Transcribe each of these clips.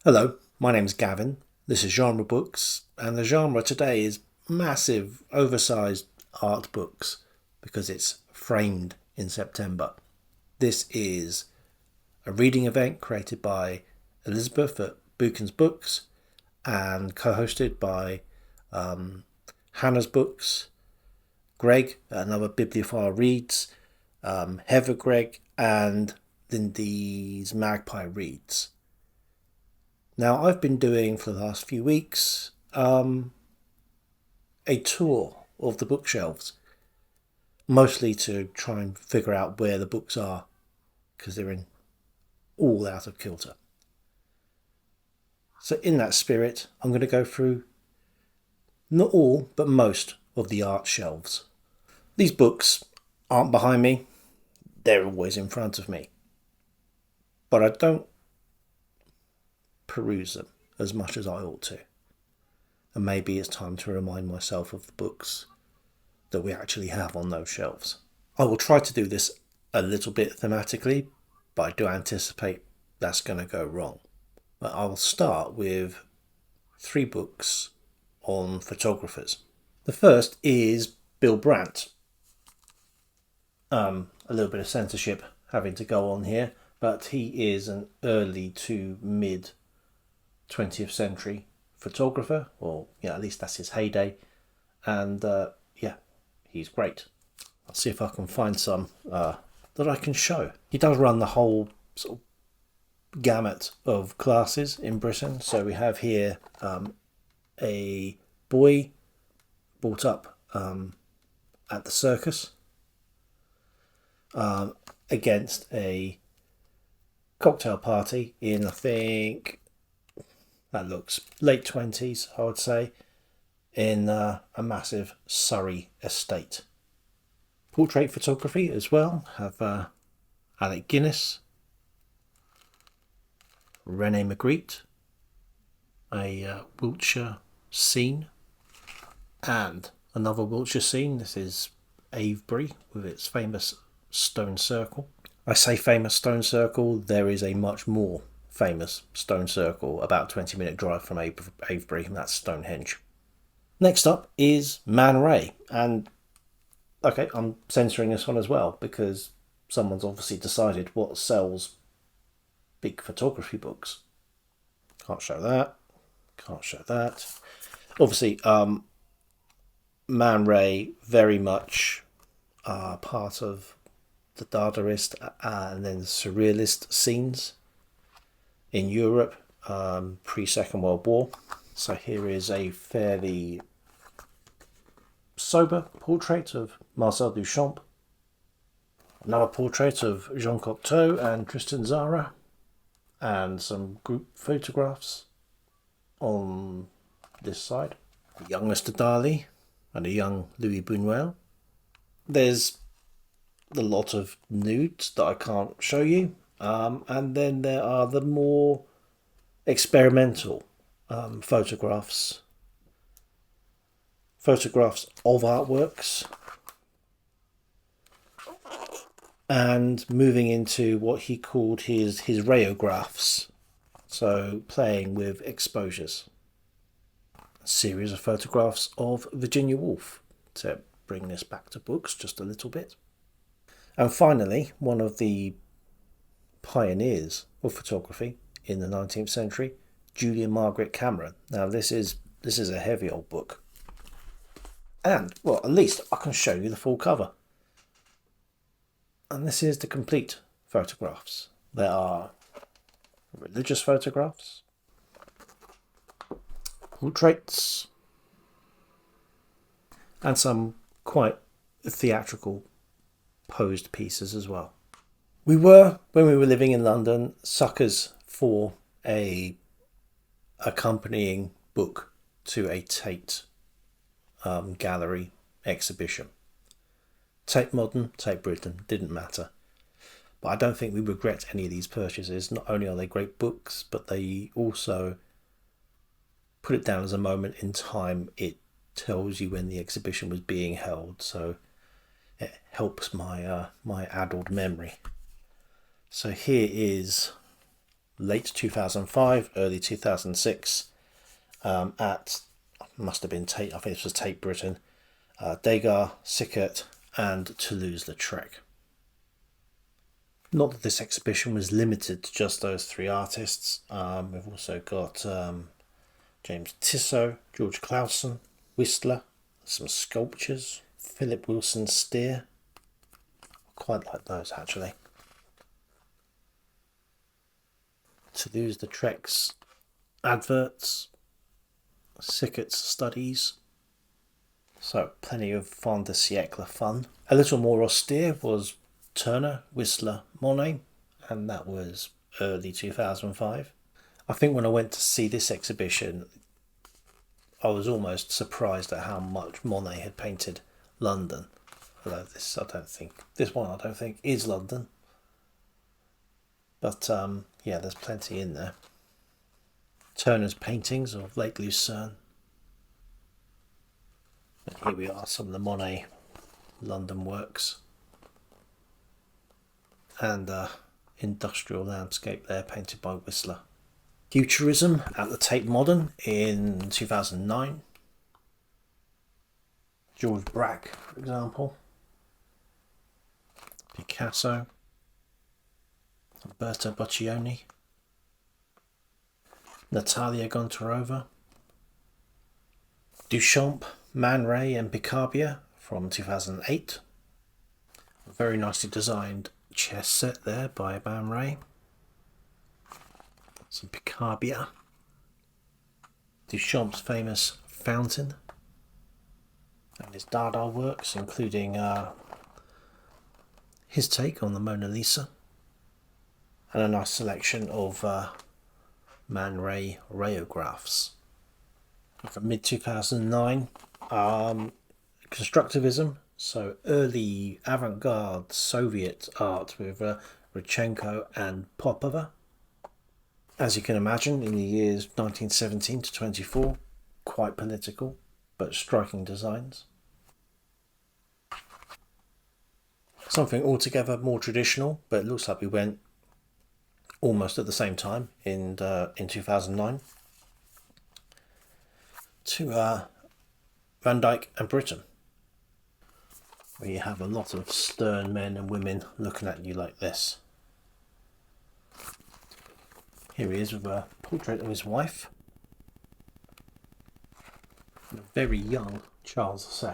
Hello, my name's Gavin. This is Genre Books, and the genre today is massive, oversized art books because it's framed in September. This is a reading event created by Elizabeth at Buchan's Books and co-hosted by Hannah's Books, Greg at Another Bibliophile Reads, Heather Greg, and Lindy's Magpie Reads. Now, I've been doing for the last few weeks a tour of the bookshelves, mostly to try and figure out where the books are, because they're all out of kilter. So in that spirit, I'm going to go through not all, but most of the art shelves. These books aren't behind me, they're always in front of me. But I don't peruse them as much as I ought to. And maybe it's time to remind myself of the books that we actually have on those shelves. I will try to do this a little bit thematically, but I do anticipate that's going to go wrong. But I will start with 3 books on photographers. The first is Bill Brandt. A little bit of censorship having to go on here, but he is an early to mid 20th century photographer, or at least that's his heyday, and he's great. I'll see if I can find some that I can show. He does run the whole sort of gamut of classes in Britain. So we have here a boy brought up at the circus against a cocktail party in, I think, that looks late 20s, I would say, in a massive Surrey estate. Portrait photography as well. Have Alec Guinness, René Magritte, a Wiltshire scene, and another Wiltshire scene. This is Avebury with its famous stone circle. I say famous stone circle, there is a much more famous stone circle about 20-minute drive from Avebury, and that's Stonehenge. Next up is Man Ray, and okay, I'm censoring this one as well because someone's obviously decided what sells big photography books. Can't show that. Obviously, Man Ray very much part of the Dadaist and then Surrealist scenes in Europe pre-Second World War. So here is a fairly sober portrait of Marcel Duchamp, another portrait of Jean Cocteau and Tristan Tzara, and some group photographs on this side. A young Mr. Dali and a young Louis Buñuel. There's a lot of nudes that I can't show you. And then there are the more experimental photographs of artworks, and moving into what he called his rayographs, so playing with exposures. A series of photographs of Virginia Woolf to bring this back to books just a little bit. And finally, one of the pioneers of photography in the 19th century, Julia Margaret Cameron. Now this is a heavy old book, and well, at least I can show you the full cover. And this is the complete photographs. There are religious photographs, portraits, and some quite theatrical posed pieces as well. We were, when we were living in London, suckers for a accompanying book to a Tate gallery exhibition. Tate Modern, Tate Britain, didn't matter. But I don't think we regret any of these purchases. Not only are they great books, but they also put it down as a moment in time. It tells you when the exhibition was being held, so it helps my addled memory. So here is late 2005, early 2006 at, must have been Tate, I think this was Tate Britain, Degas, Sickert and Toulouse-Lautrec. Not that this exhibition was limited to just those three artists. We've also got James Tissot, George Clausen, Whistler, some sculptures, Philip Wilson Steer. I quite like those actually. Toulouse-Lautrec's adverts, Sickert's studies. So plenty of fin de siècle fun. A little more austere was Turner, Whistler, Monet, and that was early 2005. I think when I went to see this exhibition, I was almost surprised at how much Monet had painted London. Although this one I don't think is London. But yeah, there's plenty in there. Turner's paintings of Lake Lucerne. And here we are, some of the Monet London works. And industrial landscape there painted by Whistler. Futurism at the Tate Modern in 2009. George Braque, for example. Picasso. Roberto Boccioni. Natalia Gontarova. Duchamp, Man Ray and Picabia from 2008. A very nicely designed chess set there by Man Ray. Some Picabia. Duchamp's famous fountain. And his Dada works, including his take on the Mona Lisa. And a nice selection of Man Ray rayographs. From mid-2009, constructivism, so early avant-garde Soviet art with Rodchenko and Popova. As you can imagine, in the years 1917 to 24, quite political, but striking designs. Something altogether more traditional, but it looks like we went almost at the same time in 2009 to Van Dyck and Britain, where you have a lot of stern men and women looking at you like this. Here he is with a portrait of his wife, and a very young Charles II.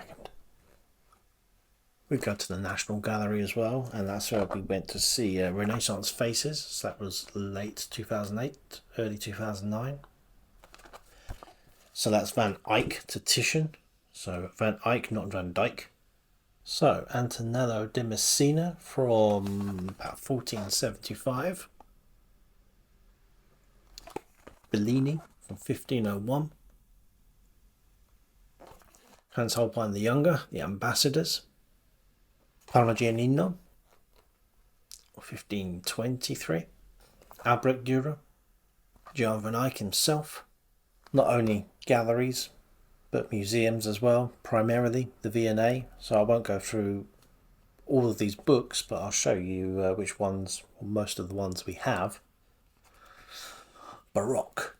We go to the National Gallery as well, and that's where we went to see Renaissance Faces. So that was late 2008, early 2009. So that's Van Eyck to Titian. So Van Eyck, not Van Dyck. So Antonello de Messina from about 1475. Bellini from 1501. Hans Holbein the Younger, The Ambassadors. Parmigianino, 1523. Albrecht Dürer, Jan van Eyck himself. Not only galleries, but museums as well, primarily the V&A. So I won't go through all of these books, but I'll show you which ones, or most of the ones we have. Baroque,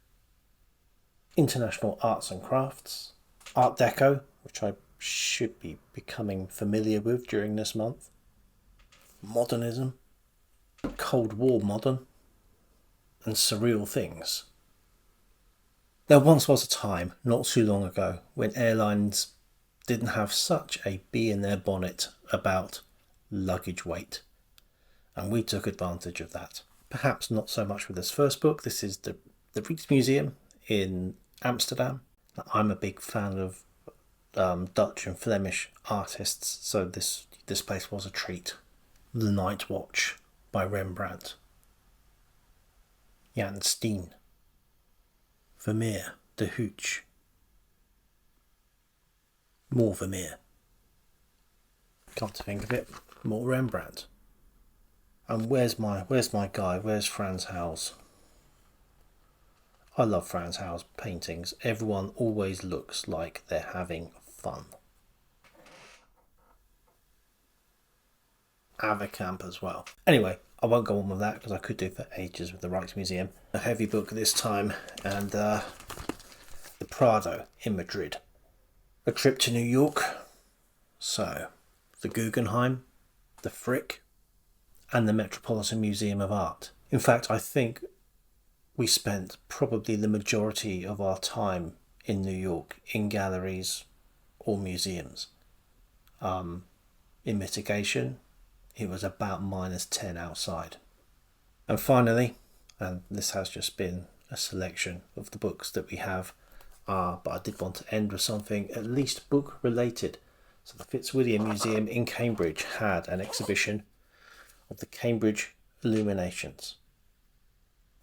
International Arts and Crafts, Art Deco, which I should be becoming familiar with during this month, Modernism, Cold War Modern, and Surreal Things. There once was a time, not too long ago, when airlines didn't have such a bee in their bonnet about luggage weight, and we took advantage of that. Perhaps not so much with this first book. This is the Rijksmuseum in Amsterdam. I'm a big fan of Dutch and Flemish artists, so this place was a treat. The Night Watch by Rembrandt. Jan Steen. Vermeer, De Hooch. More Vermeer. Come to think of it, more Rembrandt. And where's my guy? Where's Frans Hals? I love Frans Hals paintings. Everyone always looks like they're having fun. Avicamp as well. Anyway, I won't go on with that because I could do for ages with the Rijksmuseum. A heavy book this time, and the Prado in Madrid. A trip to New York. So, the Guggenheim, the Frick, and the Metropolitan Museum of Art. In fact, I think we spent probably the majority of our time in New York in galleries or museums. In mitigation, it was about -10 outside. And finally, and this has just been a selection of the books that we have, but I did want to end with something at least book related. So the Fitzwilliam Museum in Cambridge had an exhibition of the Cambridge Illuminations.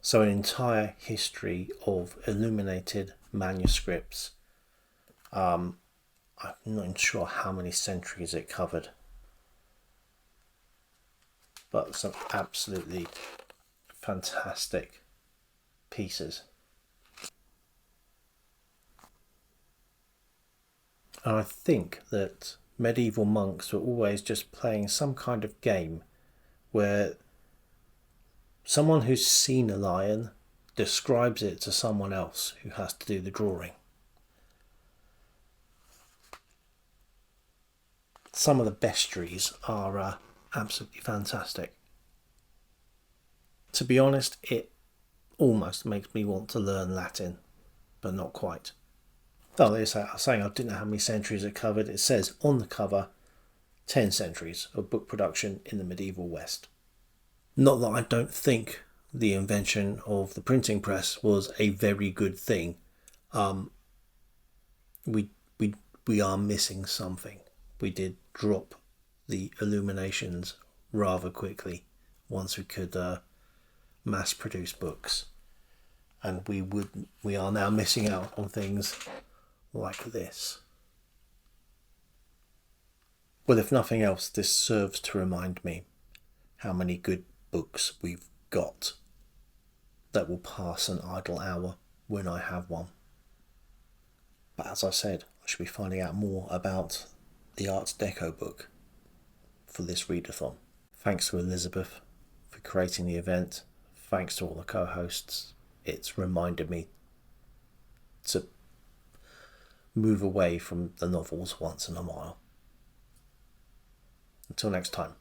So an entire history of illuminated manuscripts. I'm not sure how many centuries it covered, but some absolutely fantastic pieces. And I think that medieval monks were always just playing some kind of game where someone who's seen a lion describes it to someone else who has to do the drawing. Some of the bestiaries are absolutely fantastic. To be honest, it almost makes me want to learn Latin, but not quite. Oh, I was saying I didn't know how many centuries it covered. It says on the cover 10 centuries of book production in the medieval West. Not that I don't think the invention of the printing press was a very good thing. We are missing something. We did drop the Illuminations rather quickly once we could mass produce books, and we are now missing out on things like this. Well, if nothing else, this serves to remind me how many good books we've got that will pass an idle hour when I have one. But as I said, I should be finding out more about the Art Deco book for this readathon. Thanks to Elizabeth for creating the event. Thanks to all the co-hosts. It's reminded me to move away from the novels once in a while. Until next time.